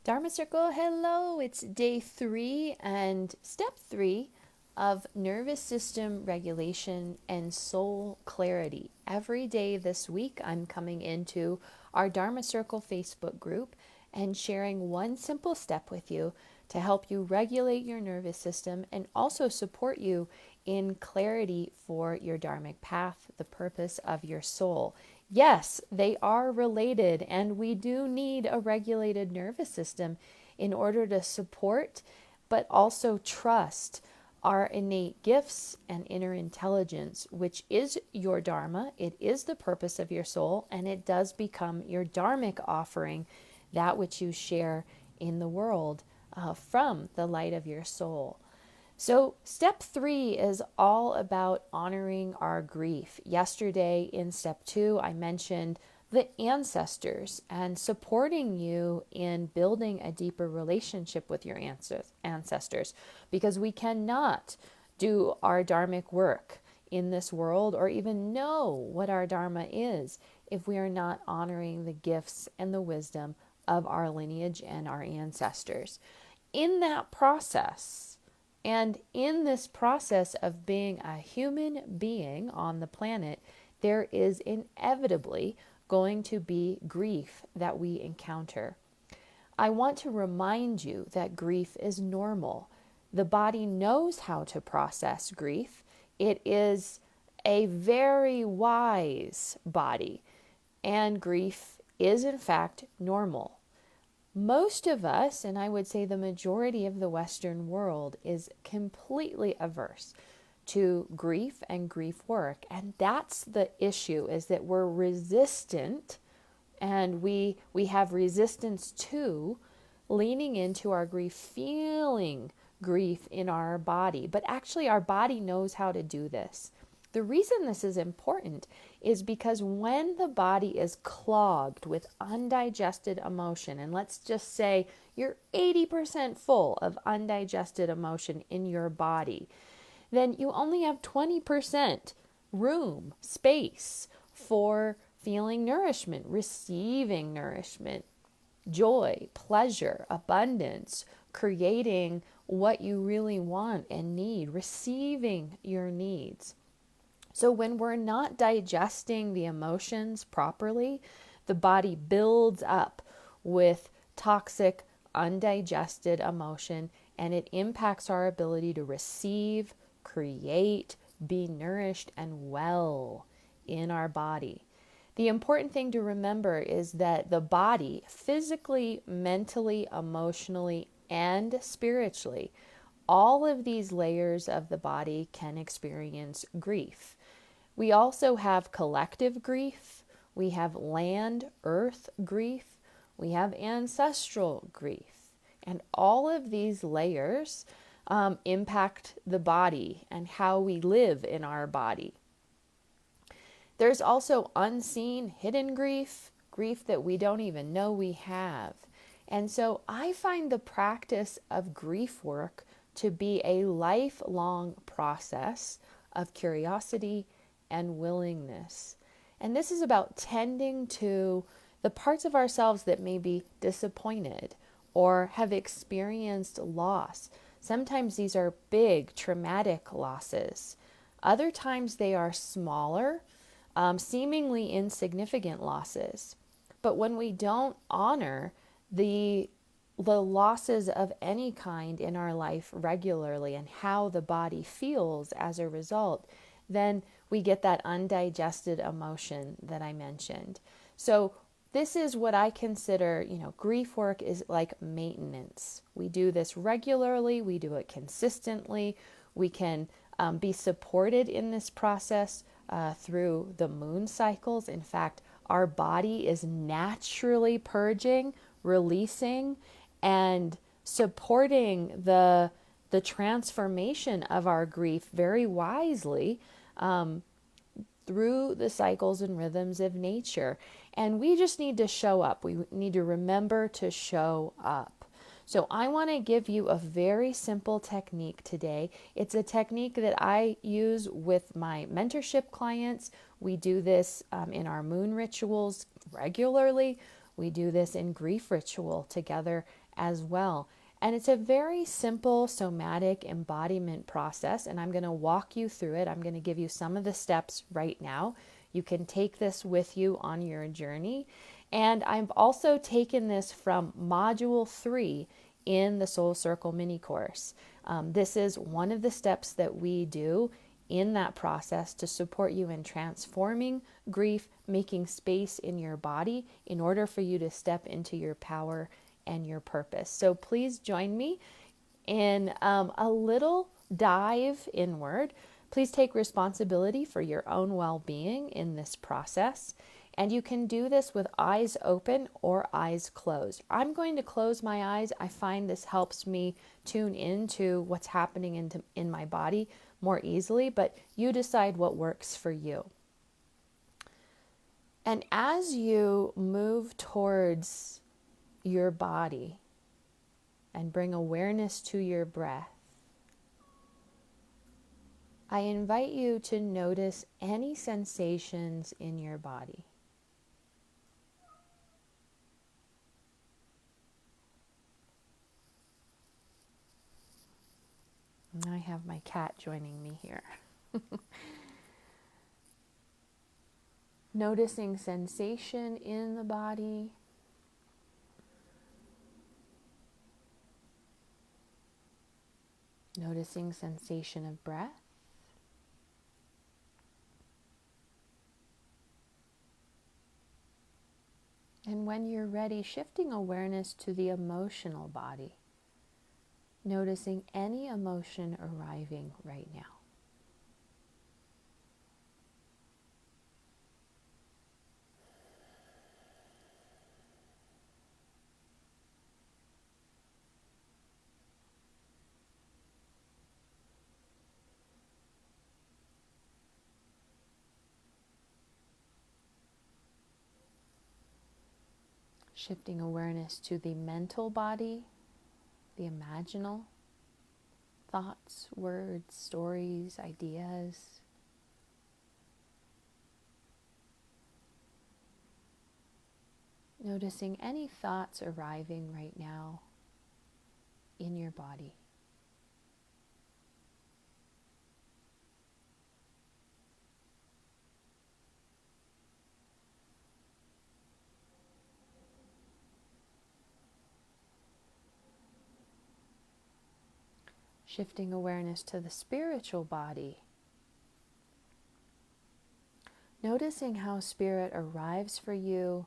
Dharma Circle, hello. It's day 3 and step 3 of nervous system regulation and soul clarity. Every day this week, I'm coming into our Dharma Circle Facebook group and sharing one simple step with you to help you regulate your nervous system and also support you in clarity for your dharmic path, the purpose of your soul. Yes, they are related, and we do need a regulated nervous system in order to support but also trust our innate gifts and inner intelligence, which is your Dharma. It is the purpose of your soul, and it does become your dharmic offering, that which you share in the world from the light of your soul. So, step 3 is all about honoring our grief. Yesterday in step 2, I mentioned the ancestors and supporting you in building a deeper relationship with your ancestors, because we cannot do our dharmic work in this world or even know what our dharma is if we are not honoring the gifts and the wisdom of our lineage and our ancestors. In that process, and in this process of being a human being on the planet, there is inevitably going to be grief that we encounter. I want to remind you that grief is normal. The body knows how to process grief. It is a very wise body, and grief is in fact normal. Most of us, and I would say the majority of the Western world, is completely averse to grief and grief work. And that's the issue, is that we're resistant, and we have resistance to leaning into our grief, feeling grief in our body. But actually, our body knows how to do this. The reason this is important is because when the body is clogged with undigested emotion, and let's just say you're 80% full of undigested emotion in your body, then you only have 20% room, space for feeling nourishment, receiving nourishment, joy, pleasure, abundance, creating what you really want and need, receiving your needs. So when we're not digesting the emotions properly, the body builds up with toxic, undigested emotion, and it impacts our ability to receive, create, be nourished, and well in our body. The important thing to remember is that the body, physically, mentally, emotionally, and spiritually, all of these layers of the body can experience grief. We also have collective grief, we have land, earth grief, we have ancestral grief. And all of these layers impact the body and how we live in our body. There's also unseen, hidden grief, grief that we don't even know we have. And so I find the practice of grief work to be a lifelong process of curiosity and willingness. And this is about tending to the parts of ourselves that may be disappointed or have experienced loss. Sometimes these are big, traumatic losses. Other times they are smaller, seemingly insignificant losses. But when we don't honor the losses of any kind in our life regularly and how the body feels as a result, then we get that undigested emotion that I mentioned. So this is what I consider, grief work is like maintenance. We do this regularly, we do it consistently. We can be supported in this process through the moon cycles. In fact, our body is naturally purging, releasing, and supporting the transformation of our grief very wisely through the cycles and rhythms of nature. And we just need to show up. We need to remember to show up. So I want to give you a very simple technique today. It's a technique that I use with my mentorship clients. We do this in our moon rituals regularly. We do this in grief ritual together as well. And it's a very simple somatic embodiment process, and I'm going to walk you through it. I'm going to give you some of the steps right now. You can take this with you on your journey. And I've also taken this from Module 3 in the Soul Circle mini course. This is one of the steps that we do in that process to support you in transforming grief, making space in your body in order for you to step into your power and your purpose. So please join me in a little dive inward. Please take responsibility for your own well-being in this process. And you can do this with eyes open or eyes closed. I'm going to close my eyes. I find this helps me tune into what's happening in my body more easily, but you decide what works for you. And as you move towards your body and bring awareness to your breath, I invite you to notice any sensations in your body. And I have my cat joining me here. Noticing sensation in the body. Noticing sensation of breath. And when you're ready, shifting awareness to the emotional body. Noticing any emotion arriving right now. Shifting awareness to the mental body, the imaginal thoughts, words, stories, ideas. Noticing any thoughts arriving right now in your body. Shifting awareness to the spiritual body. Noticing how spirit arrives for you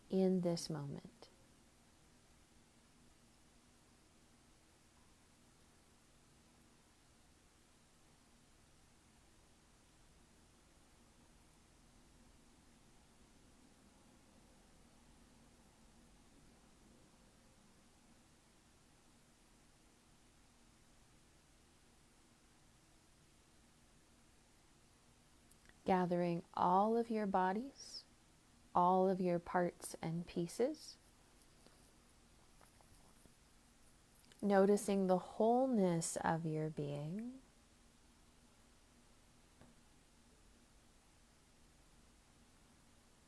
in this moment. Gathering all of your bodies, all of your parts and pieces. Noticing the wholeness of your being.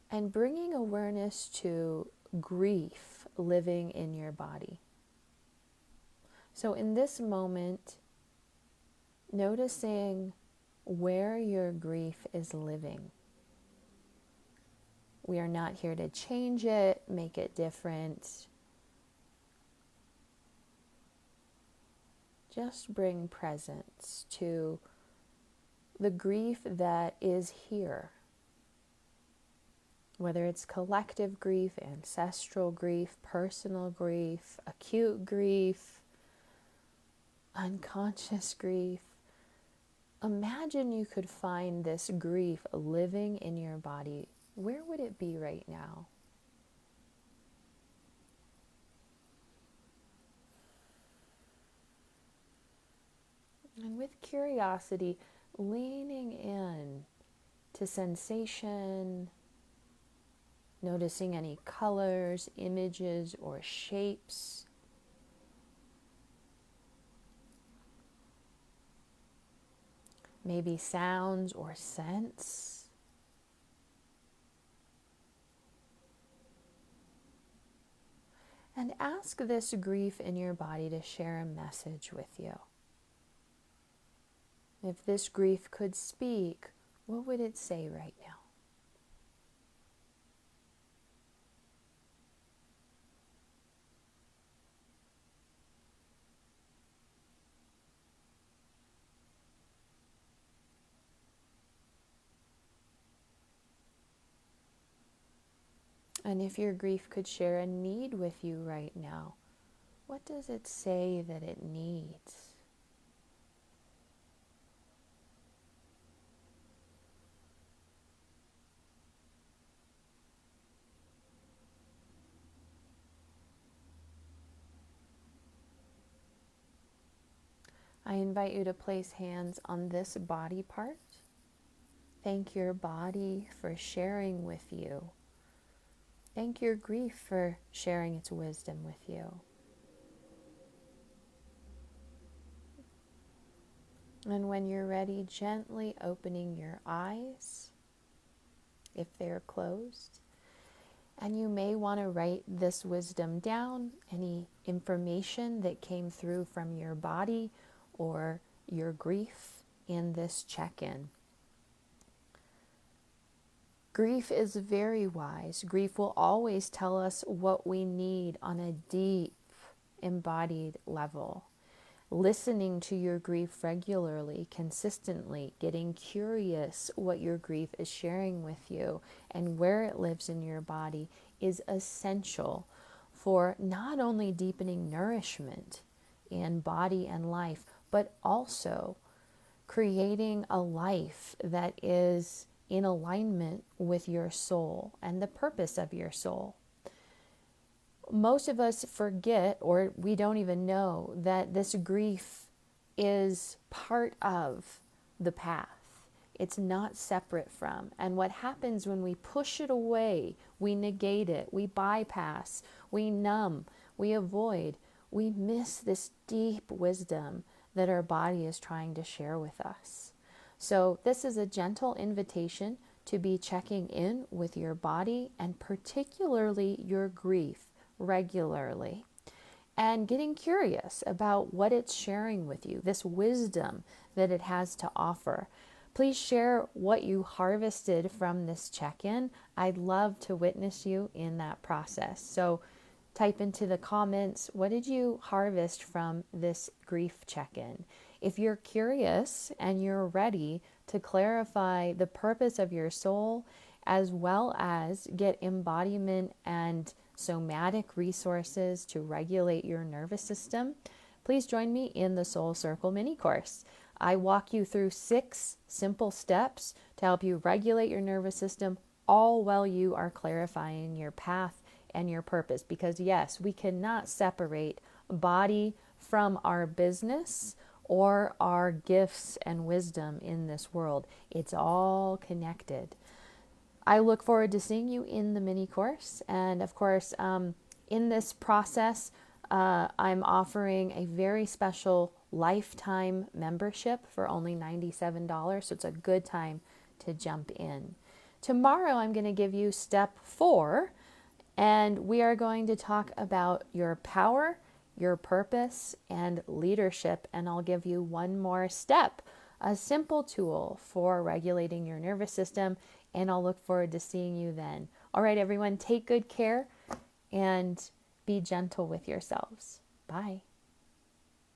And bringing awareness to grief living in your body. So in this moment, noticing where your grief is living. We are not here to change it, make it different. Just bring presence to the grief that is here. Whether it's collective grief, ancestral grief, personal grief, acute grief, unconscious grief. Imagine you could find this grief living in your body. Where would it be right now? And with curiosity, leaning in to sensation, noticing any colors, images, or shapes. Maybe sounds or scents. And ask this grief in your body to share a message with you. If this grief could speak, what would it say right now? And if your grief could share a need with you right now, what does it say that it needs? I invite you to place hands on this body part. Thank your body for sharing with you. Thank your grief for sharing its wisdom with you. And when you're ready, gently opening your eyes, if they're closed. And you may want to write this wisdom down, any information that came through from your body or your grief in this check-in. Grief is very wise. Grief will always tell us what we need on a deep, embodied level. Listening to your grief regularly, consistently, getting curious what your grief is sharing with you and where it lives in your body is essential for not only deepening nourishment in body and life, but also creating a life that is in alignment with your soul and the purpose of your soul. Most of us forget, or we don't even know, that this grief is part of the path. It's not separate from. And what happens when we push it away, we negate it, we bypass, we numb, we avoid, we miss this deep wisdom that our body is trying to share with us. So this is a gentle invitation to be checking in with your body and particularly your grief regularly and getting curious about what it's sharing with you, this wisdom that it has to offer. Please share what you harvested from this check-in. I'd love to witness you in that process. So type into the comments, what did you harvest from this grief check-in? If you're curious and you're ready to clarify the purpose of your soul, as well as get embodiment and somatic resources to regulate your nervous system, please join me in the Soul Circle mini course. I walk you through 6 simple steps to help you regulate your nervous system, all while you are clarifying your path and your purpose. Because yes, we cannot separate body from our business or our gifts and wisdom in this world. It's all connected. I look forward to seeing you in the mini course. And of course, in this process, I'm offering a very special lifetime membership for only $97. So it's a good time to jump in. Tomorrow, I'm going to give you step 4, and we are going to talk about your power, your purpose, and leadership. And I'll give you one more step, a simple tool for regulating your nervous system. And I'll look forward to seeing you then. All right, everyone, take good care and be gentle with yourselves. Bye.